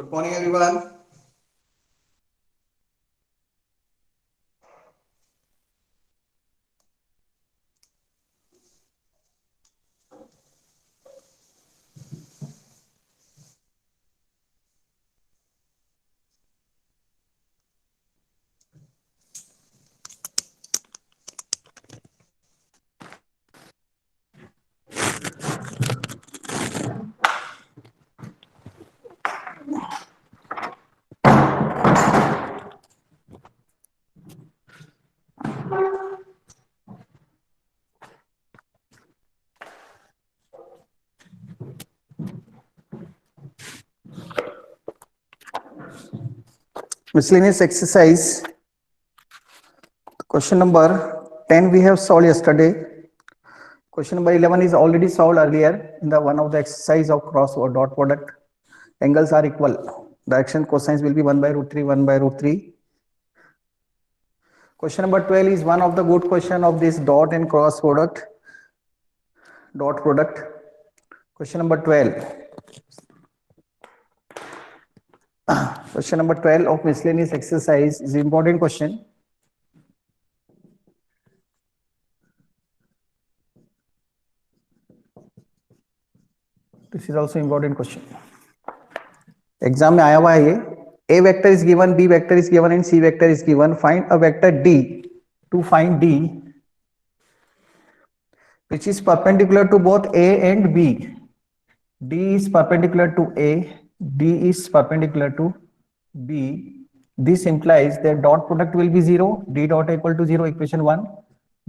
Good morning, everyone. Miscellaneous exercise. Question number 10 we have solved yesterday. Question number 11 is already solved earlier in the one of the exercise of cross or dot product. Angles are equal. Direction cosines will be 1 by root 3, 1 by root 3. Question number 12 is one of the good question of this dot and cross product. Dot product. Question number 12. Question number 12 of miscellaneous exercise is important question. This is also important question. Exam में आया हुआ है ये. A vector is given, B vector is given, and C vector is given. Find a vector D. To find D, which is perpendicular to both A and B. D is perpendicular to A. D is perpendicular to B. This implies that dot product will be 0. D dot equal to 0. Equation 1.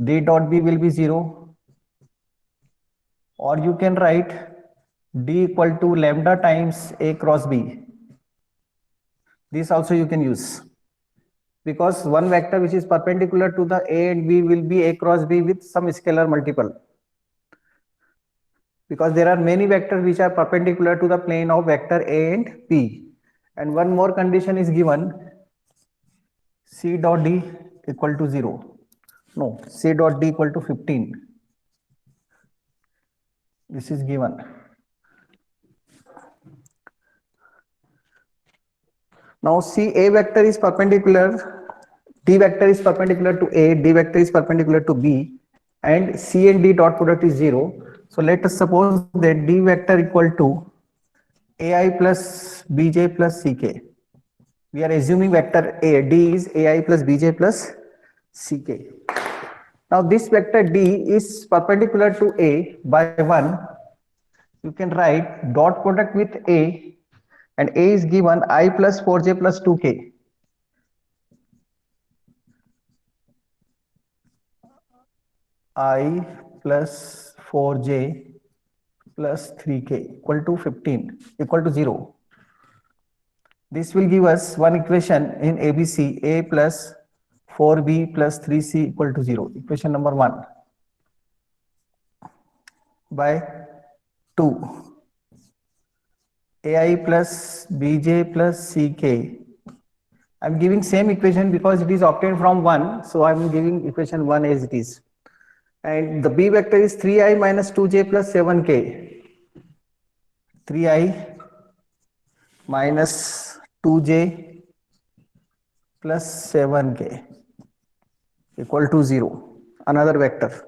D dot B will be 0. Or you can write D equal to lambda times A cross B. This also you can use, because one vector which is perpendicular to the A and B will be A cross B with some scalar multiple, because there are many vectors which are perpendicular to the plane of vector A and B. And one more condition is given, C dot D equal to 0. No, C dot D equal to 15. This is given. Now see, A vector is perpendicular, D vector is perpendicular to A, D vector is perpendicular to B, and C and D dot product is 0. So let us suppose that D vector equal to AI plus BJ plus CK. We are assuming vector A, D is AI plus BJ plus CK. Now this vector D is perpendicular to A by 1. You can write dot product with A, and A is given I plus 4j plus 2k. I plus 4j plus 3k equal to 15 equal to 0. This will give us one equation in ABC, A plus 4b plus 3c equal to 0. Equation number 1 by 2. AI plus BJ plus CK. I am giving same equation because it is obtained from 1. So I am giving equation 1 as it is. And the B vector is 3i minus 2j plus 7k. 3i minus 2j plus 7k equal to 0. Another vector,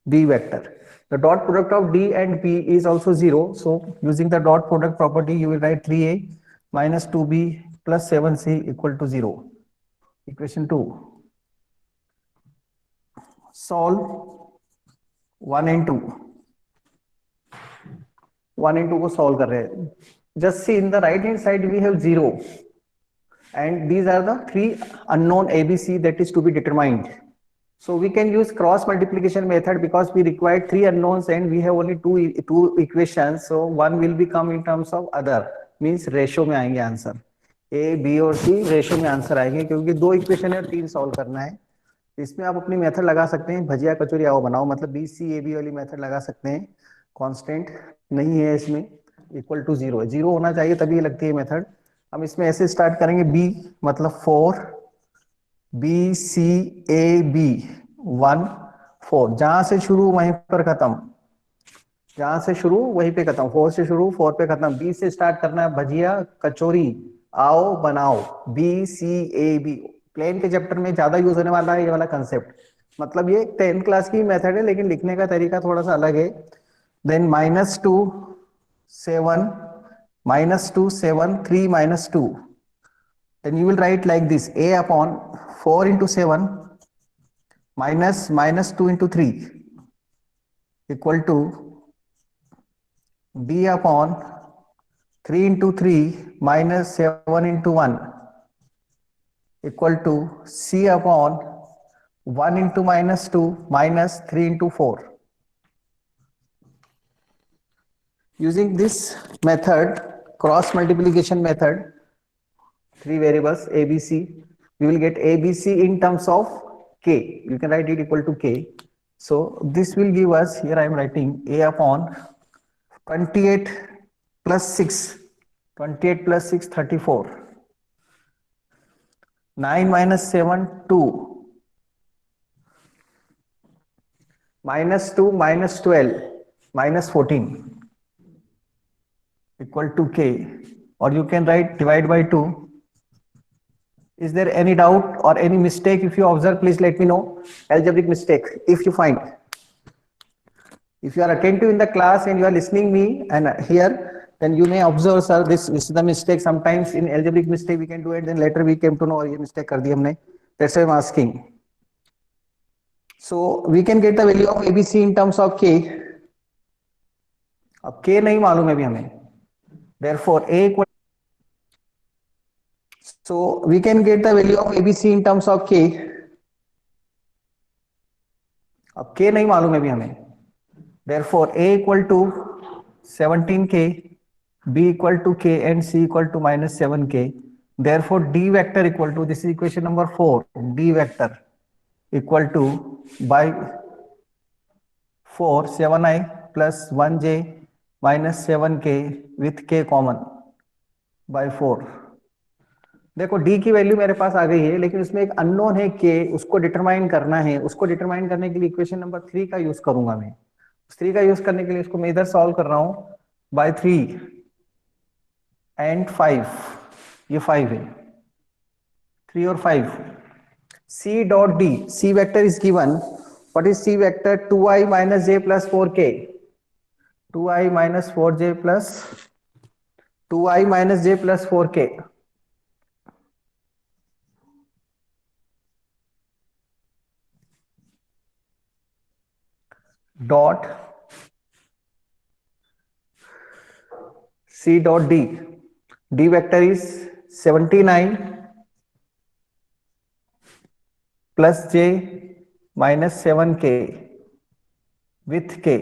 B vector. The dot product of D and B is also 0. So using the dot product property, you will write 3a minus 2b plus 7c equal to 0. Equation 2. Solve 1 and 2. 1 and 2 को solve कर रहे हैं. Just see, in the right hand side we have 0. And these are the three unknown ABC that is to be determined. So we can use cross multiplication method because we require three unknowns and we have only two equations. So one will become in terms of other, means ratio में आएंगे answer. A, B और C ratio में answer आएंगे, क्योंकि दो equation है, 3 solve करना है. इसमें आप अपनी मेथड लगा सकते हैं, भजिया कचौरी आओ बनाओ, मतलब BC AB वाली मेथड लगा सकते हैं. कांस्टेंट नहीं है इसमें, इक्वल टू 0 है, 0 होना चाहिए तभी लगती है मेथड. हम इसमें ऐसे स्टार्ट करेंगे, B मतलब 4, BCAB 1 4, जहां से शुरू वहीं पर खत्म. जहां से शुरू वहीं पे खत्म, 4 से शुरू 4 पे खत्म। बी से स्टार्ट करना है, भजिया कचौरी आओ बनाओ, B C A B. Plane के चैप्टर में ज्यादा यूज होने वाला है ये वाला कंसेप्ट। मतलब ये 10th क्लास की मेथड है, लेकिन लिखने का तरीका थोड़ा सा अलग है। Then -2 7 -2 7 3 -2, then you will write like this: a upon 4 into 7 minus 2 into 3 equal to b upon 3 into 3 minus 7 into 1 equal to c upon 1 into minus 2 minus 3 into 4. Using this method, cross multiplication method, 3 variables a b c, we will get a b c in terms of k. You can write it equal to k. So this will give us, here I am writing a upon 28 plus 6, 28 plus 6 34, 9 minus 7 2, minus 2 minus 12 minus 14 equal to k, or you can write divide by 2. Is there any doubt or any mistake? If you observe, please let me know. Algebraic mistake if you find. If you are attentive in the class and you are listening me and here, then you may observe, sir, this is the mistake. Sometimes in algebraic mistake we can do it, then later we came to know ये mistake कर दी हमने. That's why I'm asking. So we can get the value of ABC in terms of k. अब k नहीं मालूम है अभी हमें. Therefore a equal. So we can get the value of ABC in terms of k. अब k नहीं मालूम है अभी हमें. Therefore a equal to 17k, b equal to k, and c equal to minus 7k. Therefore d vector equal to, this is equation number 4, d vector equal to by 4 7i plus 1j minus 7k with k common by 4. देखो d की value मेरे पास आ गई है, लेकिन उसमें एक unknown है k, उसको डिटरमाइन करना है. उसको डिटरमाइन करने के लिए इक्वेशन नंबर 3 का यूज करूंगा मैं. 3 का यूज करने के लिए इसको मैं इधर सॉल्व कर रहा हूं बाय 3 एंड 5. ये 5 है, 3 और 5. c dot d, c vector is given. What is c vector? 2i minus j plus 4k, 2i minus 4j plus 2i minus j plus 4k dot c dot d. d vector is 79 plus j minus 7k with k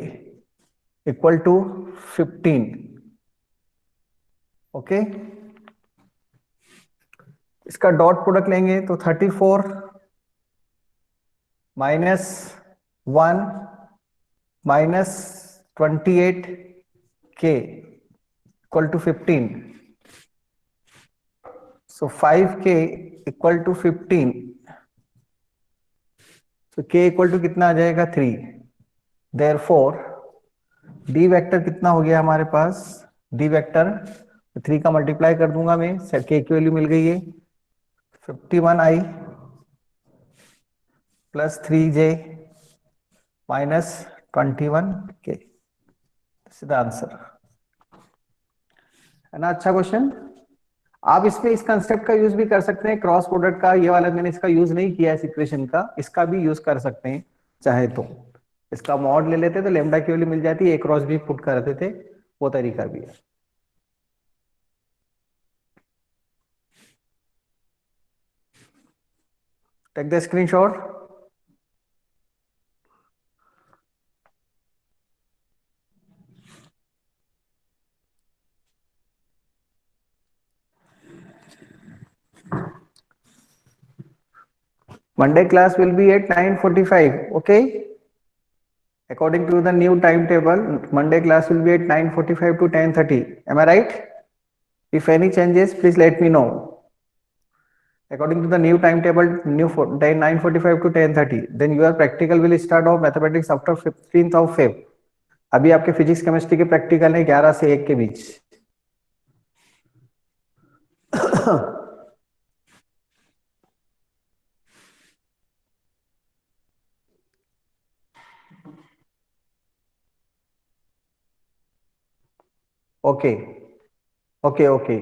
equal to 15. Okay, इसका dot product लेंगे तो 34 minus 1 minus 28k equal to 15. So 5k equal to 15. So k equal to कितना आ जाएगा? 3. Therefore d vector कितना हो गया हमारे पास? d vector 3 का मल्टीप्लाई कर दूंगा मैं, k की वैल्यू मिल गई है 51i plus 3j minus 21k. This is the answer. है ना अच्छा क्वेश्चन? आप इसमें इस कंसेप्ट का यूज भी कर सकते हैं, क्रॉस प्रोडक्ट का. ये वाला मैंने इसका यूज नहीं किया इस इक्वेशन का, इसका भी यूज कर सकते हैं चाहे तो. इसका मॉड ले लेते तो लेमडा की वैल्यू मिल जाती है, एक क्रॉस भी पुट करते थे, वो तरीका भी है. Take the screenshot. Monday class will be at 9:45. Okay. According to the new timetable, Monday class will be at 9:45 to 10:30. Am I right? If any changes, please let me know. According to the new timetable, new 9:45 to 10:30. Then your practical will start of mathematics after 15th of Feb. अभी आपके physics chemistry के practical है 11 से 1 के बीच। Okay okay okay.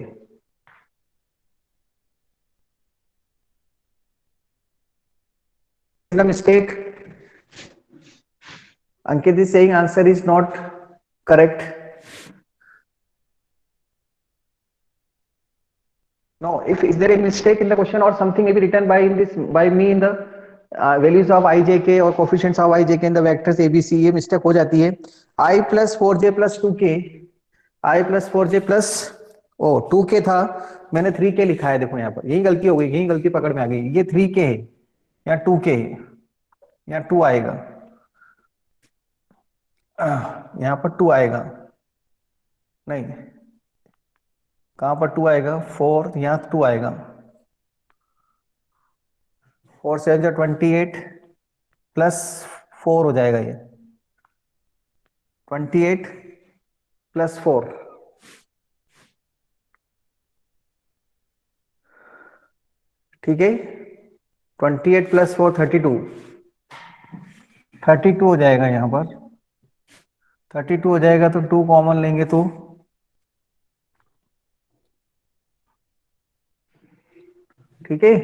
The mistake. Ankit is saying answer is not correct. No, if is there a mistake in the question or something may be written by in this by me in the values of ijk or coefficients of ijk in the vectors abc, ये mistake हो जाती है। I plus 4j plus 2k, I plus 4j plus O 2k था, मैंने 3k लिखा है। देखो यहाँ पर यही गलती हो गई, यही गलती पकड़ में आ गई। ये 3k है, यहाँ 2k है, यहाँ 2 आएगा, यहाँ पर 2 आएगा, नहीं कहां पर 2 आएगा, 4, यहाँ 2 आएगा, 4 से 28 प्लस 4 हो जाएगा, ये 28 प्लस 4, ठीक है। 28 प्लस 4 32, 32 हो जाएगा, यहाँ पर 32 हो जाएगा, तो 2 कॉमन लेंगे तो ठीक है।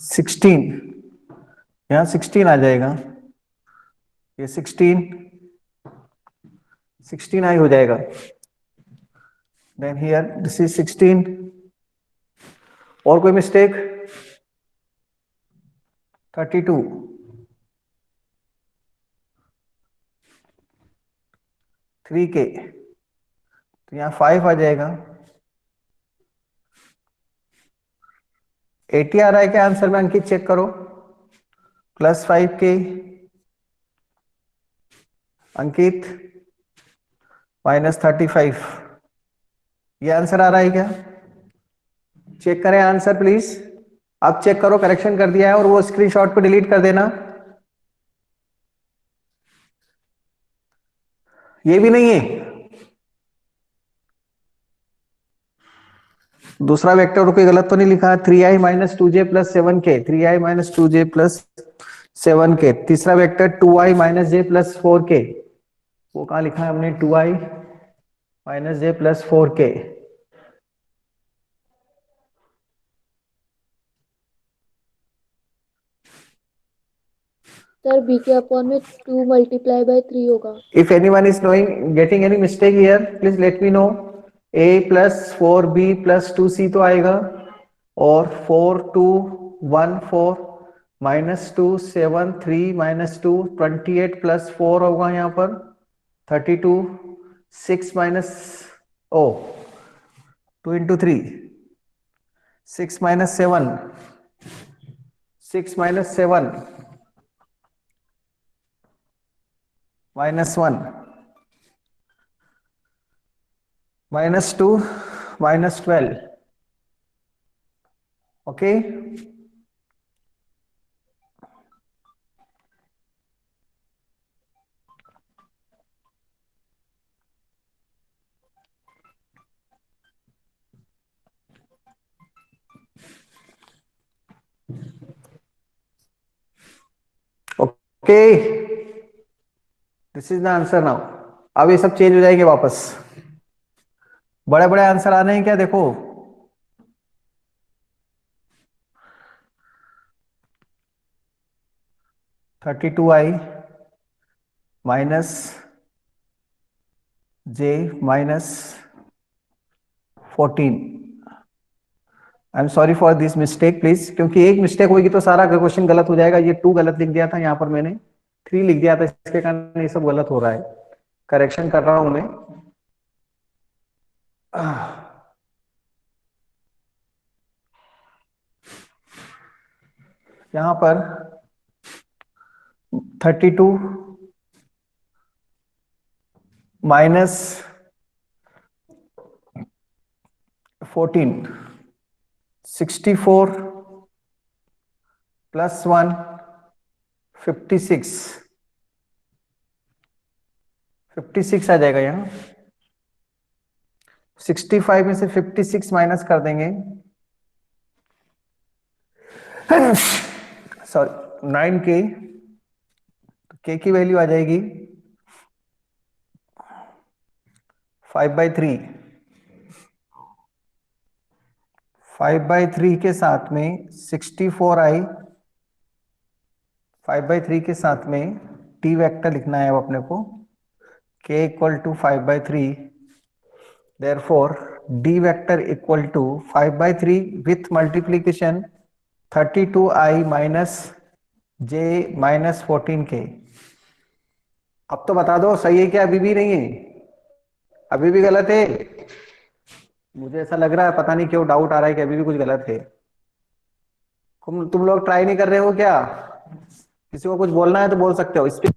16, यहाँ 16 आ जाएगा, ये 16 आई हो जाएगा। Then here this is 16। और कोई मिस्टेक? 32, 3k, तो यहाँ 5 आ जाएगा। 80 आ रहा है क्या आंसर में? अंकित चेक करो। प्लस 5k, अंकित माइनस 35, ये आंसर आ रहा है क्या? चेक करें आंसर प्लीज। आप चेक करो, करेक्शन कर दिया है, और वो स्क्रीनशॉट पे डिलीट कर देना। ये भी नहीं है। दूसरा वेक्टर कोई गलत तो नहीं लिखा? 3i minus 2j plus 7k, 3i minus 2j plus 7k। तीसरा vector 2i minus j plus 4k, वो कहां लिखा है हमने? 2i minus j plus 4k। Sir b के अपॉन में 2 मल्टीप्लाई बाय 3 होगा। If anyone is knowing getting any mistake here, please let me know. a plus 4b plus 2c तो आएगा, और 4 2 1 4 माइनस 2 7 3 माइनस 2 28 प्लस 4 होगा यहाँ पर 32 6 minus O 2 into 3 6 minus 7 6 minus 7 minus 1 minus 2 minus 12। Okay, okay, this is the answer now. अब ये सब change हो जाएंगे वापस। बड़े बड़े आंसर आने हैं क्या? देखो, thirty two I minus J minus 14। I am sorry for this mistake please, क्योंकि एक मिस्टेक होगी तो सारा क्वेश्चन गलत हो जाएगा। ये 2 गलत लिख दिया था, यहाँ पर मैंने 3 लिख दिया था, इसके कारण ये सब गलत हो रहा है। करेक्शन कर रहा हूं मैं। यहां पर 32 माइनस 14 64 +1 56 56 आ जाएगा यहाँ। 65 में से 56 माइनस कर देंगे, सॉरी 9k, तो k की वैल्यू आ जाएगी 5/3। 5/3 के साथ में 64i, 5/3 के साथ में t वेक्टर लिखना है अब अपने को, k equal to 5/3, therefore d vector equal to 5/3 with multiplication 32i minus j minus 14k। अब तो बता दो सही है क्या, अभी भी नहीं है, अभी भी गलत है? मुझे ऐसा लग रहा है, पता नहीं क्यों डाउट आ रहा है कि अभी भी कुछ गलत है। तुम लोग ट्राई नहीं कर रहे हो क्या? किसी को कुछ बोलना है तो बोल सकते हो, इसलिए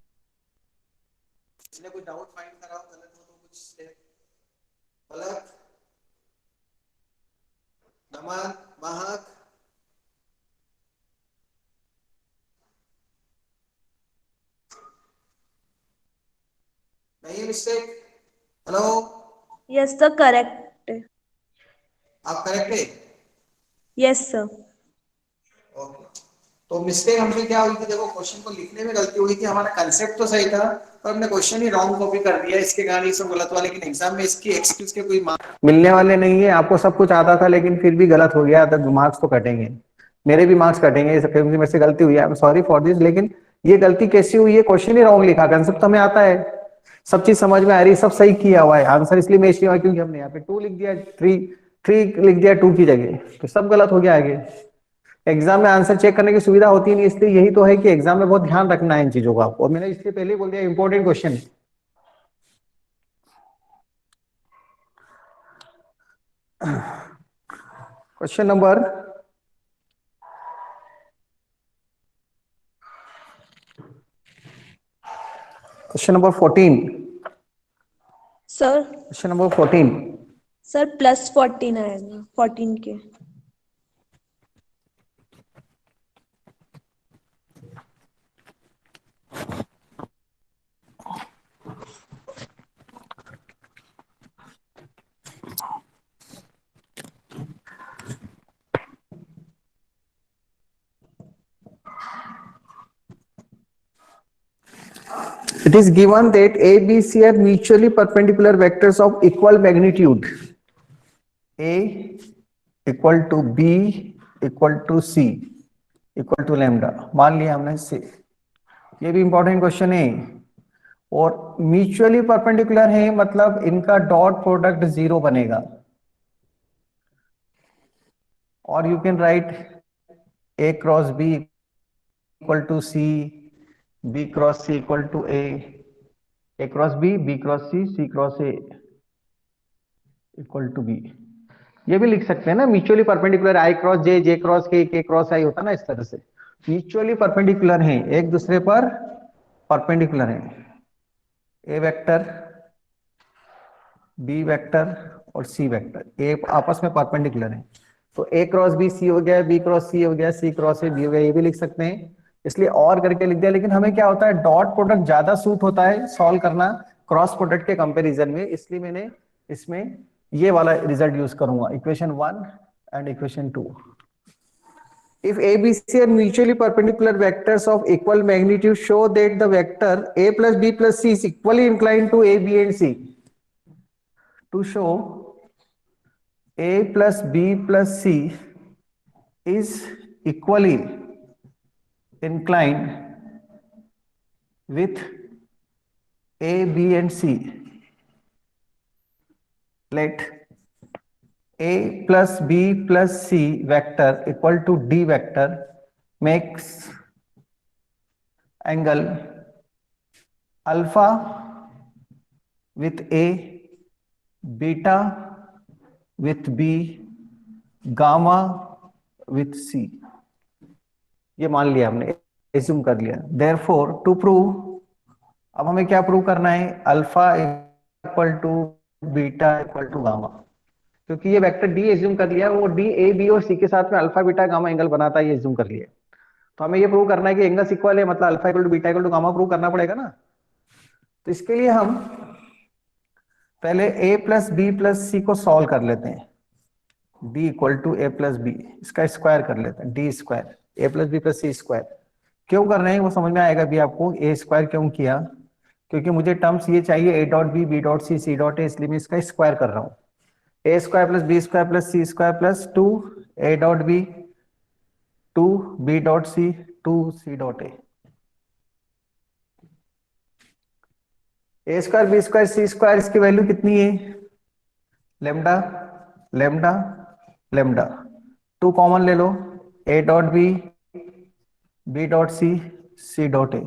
कुछ डाउट फाइंड कराओ, गलत हो तो कुछ गलत। नमन, महक, नहीं है mistake? Hello, yes sir, correct है। आप करेक्ट है? Yes sir. ओके, तो मिस्टेक हमसे क्या हुई थी? देखो क्वेश्चन को लिखने में गलती हुई थी, हमारा कंसेप्ट तो सही था पर हमने क्वेश्चन ही रॉन्ग कॉपी कर दिया, इसके कारण ये सब गलत हुआ। लेकिन एग्जाम में इसकी एक्सक्यूज के कोई मार्क्स मिलने वाले नहीं है। आपको सब कुछ आता था लेकिन फिर भी गलत हो गया तो मार्क्स तो कटेंगे, मेरे भी मार्क्स कटेंगे, क्योंकि मेरे से गलती हुई है। I am sorry for this. लेकिन ये गलती कैसी हुई है? क्वेश्चन ही रॉन्ग लिखा, कंसेप्ट तो हमें आता है, सब चीज समझ में आ रही है, सब सही किया हुआ है। आंसर इसलिए मैच नहीं हुआ क्योंकि हमने यहाँ पे 2 लिख दिया, 3 लिख दिया 2 की जगह, तो सब गलत हो गया आगे। एग्जाम में आंसर चेक करने की सुविधा होती नहीं, इसलिए यही तो है कि एग्जाम में बहुत ध्यान रखना है इन चीजों का आपको। और मैंने इसलिए पहले ही बोल दिया important question. Question number question number 14। Sir question number 14। Sir +14 आएगा 14 के। It is given that A, B, C are mutually perpendicular vectors of equal magnitude. A equal to B equal to C equal to lambda। मान लिया हमने C, ये भी important question है। और mutually perpendicular है मतलब इनका डॉट प्रोडक्ट 0 बनेगा। और you can write A cross B equal to C, B cross C equal to A cross B cross C cross A equal to B। ये भी लिख सकते हैं ना, mutually perpendicular I cross J, J cross K cross I होता है ना, इस तरह से म्यूचुअली परपेंडिकुलर है, एक दूसरे पर परपेंडिकुलर है। A वेक्टर, B वेक्टर और C वेक्टर ए आपस में परपेंडिकुलर है, तो A क्रॉस B C हो गया, B क्रॉस C हो गया, C क्रॉस A B हो गया, ये भी लिख सकते हैं, इसलिए और करके लिख दिया। लेकिन हमें क्या होता है, डॉट प्रोडक्ट ज्यादा सूट होता है सॉल्व करना क्रॉस प्रोडक्ट के कंपैरिजन में, इसलिए मैंने इसमें ये वाला रिजल्ट यूज करूंगा, equation 1 and equation 2। If A, B, C are mutually perpendicular vectors of equal magnitude, show that the vector A plus B plus C is equally inclined to A, B and C. To show A plus B plus C is equally inclined with A, B and C, let A plus B plus C vector equal to D vector makes angle alpha with A, beta with B, gamma with C। ये मान लिया हमने, assume कर लिया। Therefore to prove, अब हमें क्या prove करना है, alpha equal to beta equal to gamma, क्योंकि ये वेक्टर डी एज्यूम कर लिया, वो डी ए बी और सी के साथ में अल्फा बीटा गामा एंगल बनाता है, ये एज्यूम कर लिया। तो हमें ये प्रूव करना है कि एंगल्स इक्वल है, मतलब alpha equal to beta equal to gamma prove करना पड़ेगा ना। तो इसके लिए हम पहले a plus B plus C को सॉल्व कर लेते हैं। d equal to A plus B, इसका स्क्वायर कर लेते हैं, D square A plus B plus C square. क्यों कर रहे हैं वो समझ में आएगा भी आपको, ए स्क्वायर क्यों किया, क्योंकि मुझे टर्म्स ये चाहिए a dot B, B dot C, C dot a, इसलिए मैं इसका स्क्वायर कर रहा हूँ। A square plus B square plus C square plus 2 a dot b, 2 b dot c, 2 c dot a square b square c square, इसकी value कितनी है, lambda lambda lambda. 2 common ले लो, a dot B, B dot C, C dot a.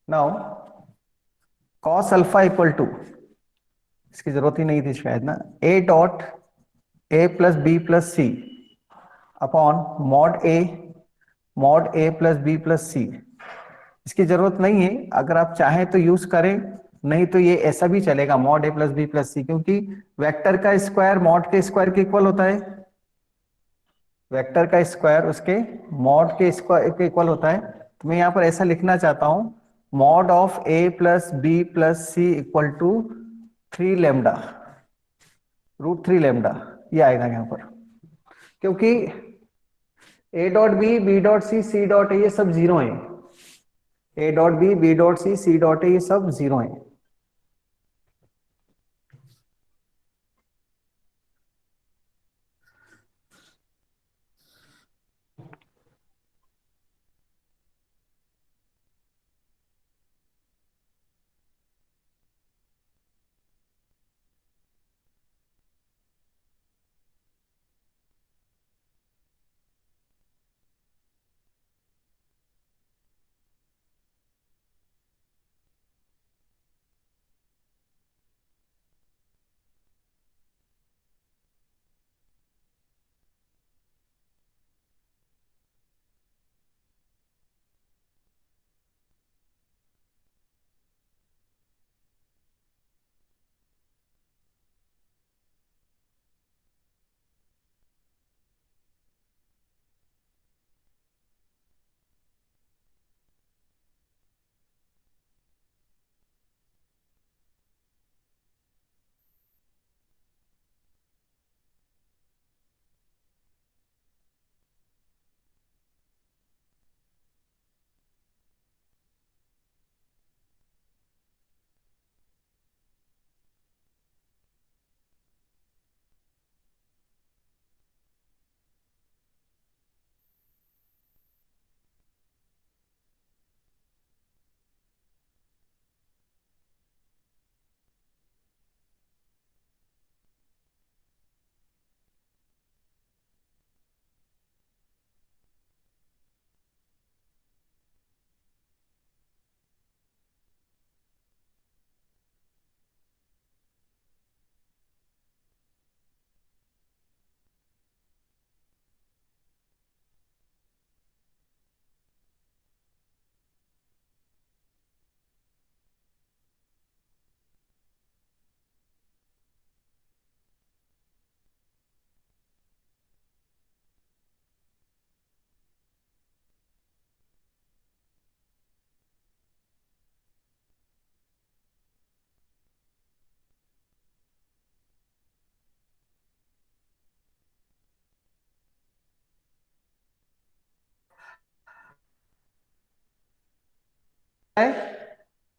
Now cos alpha equal to, इसकी जरूरत ही नहीं थी शायद ना, a dot A plus B plus C upon mod A plus B plus c. इसकी जरूरत नहीं है, अगर आप चाहें तो यूज करें, नहीं तो ये ऐसा भी चलेगा मॉड ए प्लस बी प्लस सी, क्योंकि वेक्टर का स्क्वायर मॉड के स्क्वायर के इक्वल होता है, वेक्टर का स्क्वायर उसके मॉड के स्क्वायर के इक्वल होता है। तो मैं यहां पर ऐसा लिखना चाहता हूं, mod of A plus B plus C equal to 3 lambda, √3 lambda, ये आएगा यहां पर, क्योंकि A dot B, B dot C, C dot A ये सब जीरो है, A dot B, B dot C, C dot A ये सब जीरो है।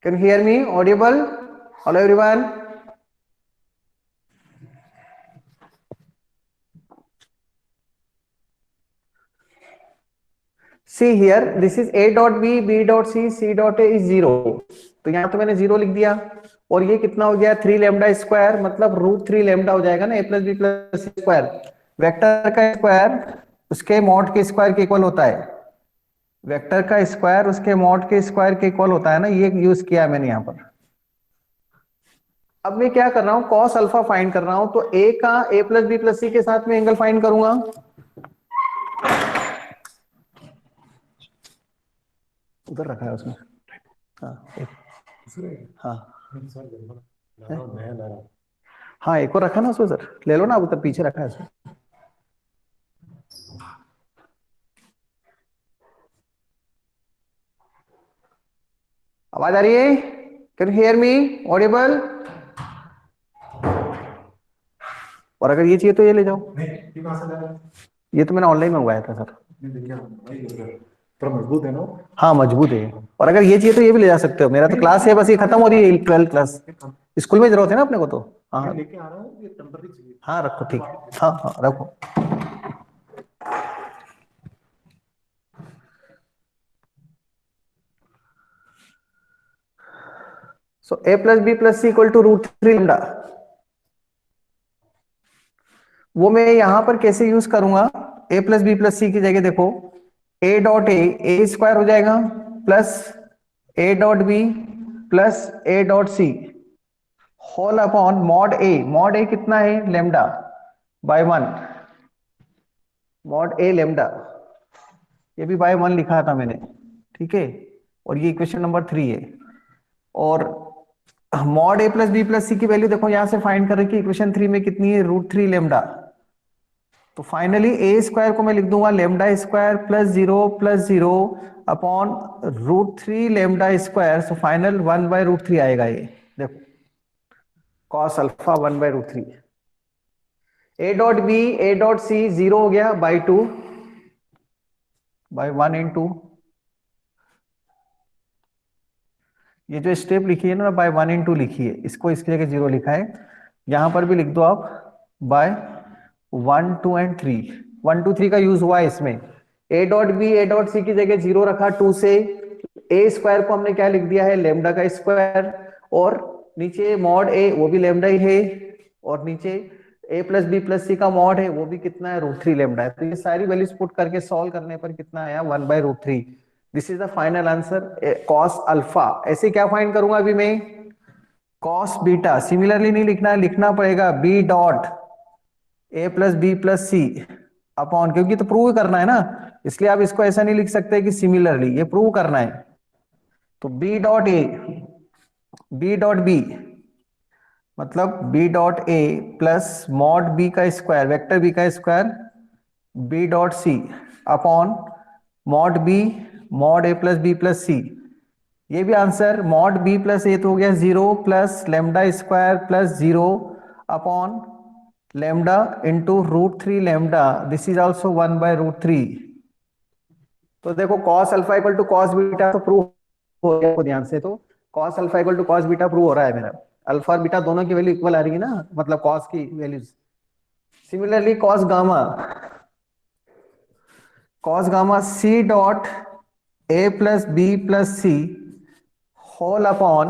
Can you hear me? Audible? Hello everyone. See here, this is a dot b, b dot c, c dot a is 0. तो यहां तो मैंने 0 लिख दिया, और ये कितना हो गया 3 लेमडा स्क्वायर, मतलब √3 लेमडा हो जाएगा ना, a plus B plus C square. Vector का स्क्वायर उसके मॉड के स्क्वायर के इक्वल होता है, वेक्टर का स्क्वायर उसके मॉड के स्क्वायर के इक्वल होता है ना, ये यूज किया है मैंने यहां पर। अब मैं क्या कर रहा हूं, कॉस अल्फा फाइंड कर रहा हूं, तो a का a प्लस बी प्लस सी के साथ में एंगल फाइंड करूंगा। उधर रखा है उसमें, हाँ हाँ हाँ, एक और रखा ना उसमें सर, ले लो ना, उधर पीछे रखा है उसमें। आवाज आ रही है? Can you hear me? Audible? और अगर ये चाहिए तो ये ले जाओ। नहीं ये कहाँ से लाया? ये तो मैंने ऑनलाइन मंगवाया था सर। नहीं देखिए भाई थोड़ा मजबूत है ना वो। हाँ मजबूत है। और अगर ये चाहिए तो ये भी ले जा सकते हो। मेरा तो क्लास है, बस ये खत्म हो रही है 12th क्लास। स्कूल में जरूरत है ना अपने को तो। हाँ मैं लेके आ रहा हूँ, ये टेम्पररी चाहिए। हाँ रखो, ठीक है। हाँ हाँ रखो। So a plus B plus C equal to √3 lambda. वो मैं यहां पर कैसे यूज करूंगा? a plus B plus c की जगह देखो, a डॉट ए स्क्वायर हो जाएगा plus a dot B plus a dot c whole upon mod a कितना है? Lambda by 1, mod a lambda. ये भी बाय 1 लिखा था मैंने, ठीक है। और ये इक्वेशन नंबर 3 है। और मॉड ए प्लस बी प्लस सी की वैल्यू देखो यहां से फाइंड कर रहे कि इक्वेशन 3 में कितनी है? √3 लेमडा। तो फाइनली ए स्क्वायर को मैं लिख दूंगा lambda square plus zero upon √3 lambda square. So final 1/√3 आएगा ये। देखो cos alpha 1/√3। A dot B A dot C 0 हो गया बाई 2 बाई 1 इन 2। ये जो स्टेप लिखी है ना बाय 1 इन 2 लिखी है, इसको इसकी जगह 0 लिखा है। यहां पर भी लिख दो आप बाय 1 2 एंड 3। 1 2 3 का यूज हुआ है इसमें। A dot B A dot C की जगह 0 रखा 2 से। ए स्क्वायर को हमने क्या लिख दिया है? लेमडा का स्क्वायर। और नीचे मॉड ए वो भी लेमडा ही है। और नीचे ए प्लस बी प्लस सी का मॉड है वो भी कितना है? √3 लेमडा है। तो ये सारी वैल्यूज पुट करके सॉल्व करने पर कितना आया? 1/√3। This is the final answer cos alpha. ऐसे क्या फाइंड करूंगा अभी मैं? Cos beta. सिमिलरली नहीं लिखना है, लिखना पड़ेगा बी डॉट ए प्लस बी प्लस सी अपॉन, क्योंकि तो प्रूव करना है ना, इसलिए आप इसको ऐसा नहीं लिख सकते कि सिमिलरली, ये प्रूव करना है। तो b dot a b dot b मतलब बी डॉट ए प्लस मॉड बी का स्क्वायर, वेक्टर बी का square b dot c upon mod b mod ए प्लस बी प्लस सी। ये भी answer mod b plus a तो हो गया 0 plus lambda square plus 0 upon lambda into √3 lambda. This is also 1/√3। तो देखो cos alpha equal to cos beta तो prove हो गया ध्यान से। तो cos alpha equal to cos beta prove हो रहा है मेरा। अल्फा और बीटा दोनों की वैल्यू इक्वल आ रही है ना, मतलब कॉस की values. Similarly cos gamma C dot A plus B plus C whole upon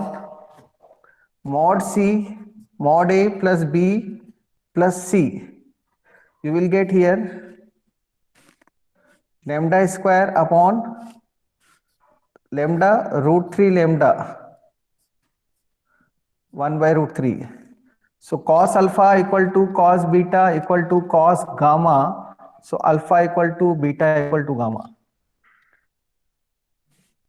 mod C mod A plus B plus C. You will get here lambda square upon lambda √3 lambda 1/√3. So cos alpha equal to cos beta equal to cos gamma. So alpha equal to beta equal to gamma.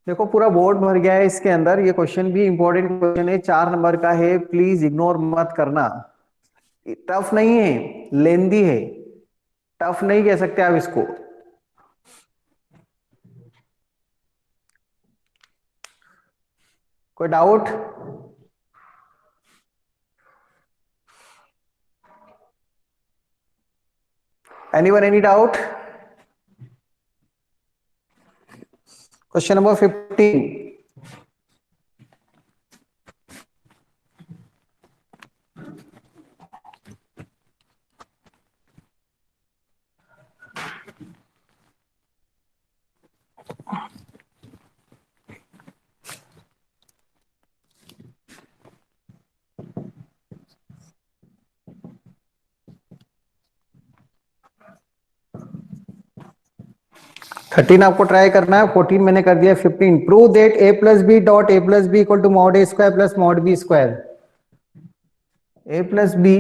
देखो पूरा board भर गया है इसके अंदर। ये question भी important question है, 4 नंबर का है, प्लीज इग्नोर मत करना। टफ नहीं है, लेंदी है, टफ नहीं कह सकते आप इसको। कोई doubt? Anyone any doubt? Question number 15। Thirteen आपको ट्राई करना है, 14 मैंने कर दिया। 15 prove that A plus B dot A plus B equal to mod A square plus mod B square. A plus B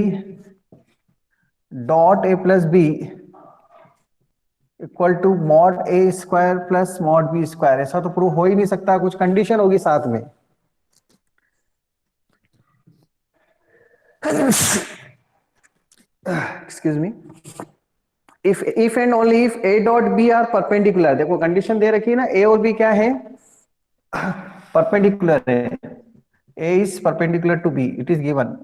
dot A plus B equal to mod A square plus mod B square. ऐसा तो prove हो ही नहीं सकता, कुछ condition होगी साथ में। Excuse me. If and only if A dot B are perpendicular. देखो कंडीशन दे रखी है ना, ए और बी क्या है? परपेंडिकुलर है, a is perpendicular to b, it is given.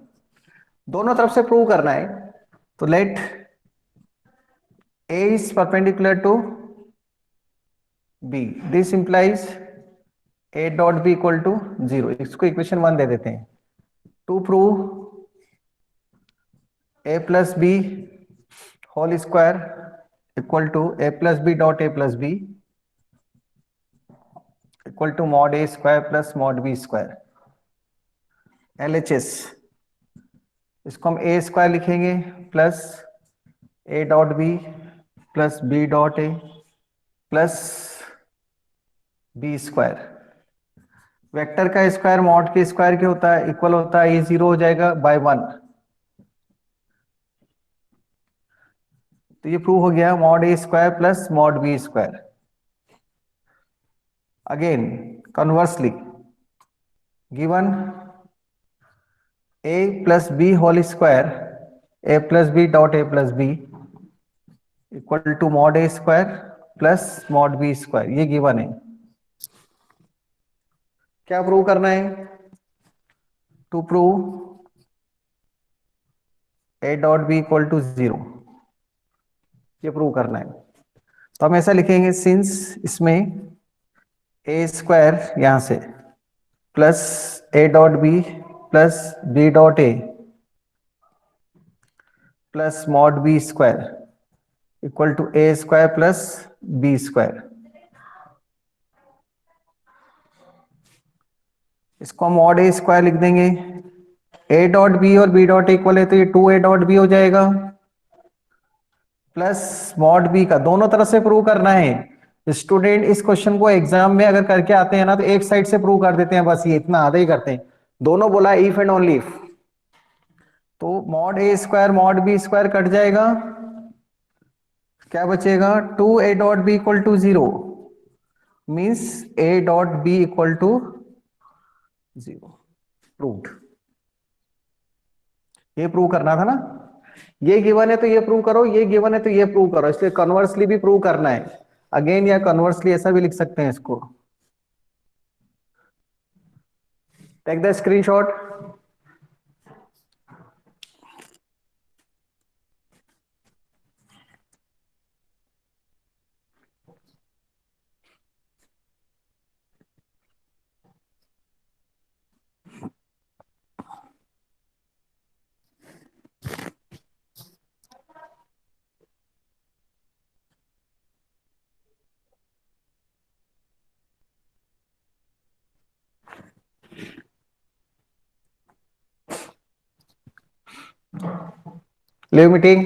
दोनों तरफ से प्रूव करना है, तो let a is perpendicular to b, this implies a dot B equal to 0। इसको इक्वेशन 1 दे देते हैं। To prove a plus B whole square equal to A plus B dot A plus B equal to mod A square plus mod B square, LHS। इसको हम a square लिखेंगे plus A dot B plus B dot A plus B square. Vector का square mod के square क्या होता है, equal होता है, ये 0 हो जाएगा बाय 1। तो ये प्रूव हो गया, mod A square plus mod B square. Again conversely given A plus B whole square A plus B dot A plus B equal to mod A square plus mod B square, ये given है। क्या prove करना है, to prove A dot B equal to 0, ये prove करना है। तो हम ऐसा लिखेंगे, सिंस इसमें ए स्क्वायर यहां से plus A dot B plus B dot A plus mod B square equal to A square plus B square. इसको हम मॉड ए स्क्वायर लिख देंगे, ए डॉट बी और बी डॉट इक्वल है तो ये 2a डॉट बी हो जाएगा प्लस मॉड बी का, दोनों तरफ से प्रूव करना है। स्टूडेंट इस क्वेश्चन को एग्जाम में अगर करके आते हैं ना तो एक साइड से प्रूव कर देते हैं, बस ये इतना आधा ही करते हैं। दोनों बोला इफ एंड ओनली इफ, तो मॉड ए square mod B square cut जाएगा, क्या बचेगा, 2a dot B equal to 0 means a dot B equal to 0। Proved. ये प्रूव करना था ना, ये गिवन है तो ये प्रूव करो, ये गिवन है तो ये प्रूव करो, इसलिए कन्वर्सली भी प्रूव करना है। अगेन या कन्वर्सली ऐसा भी लिख सकते हैं इसको। Take the screenshot. Leave meeting.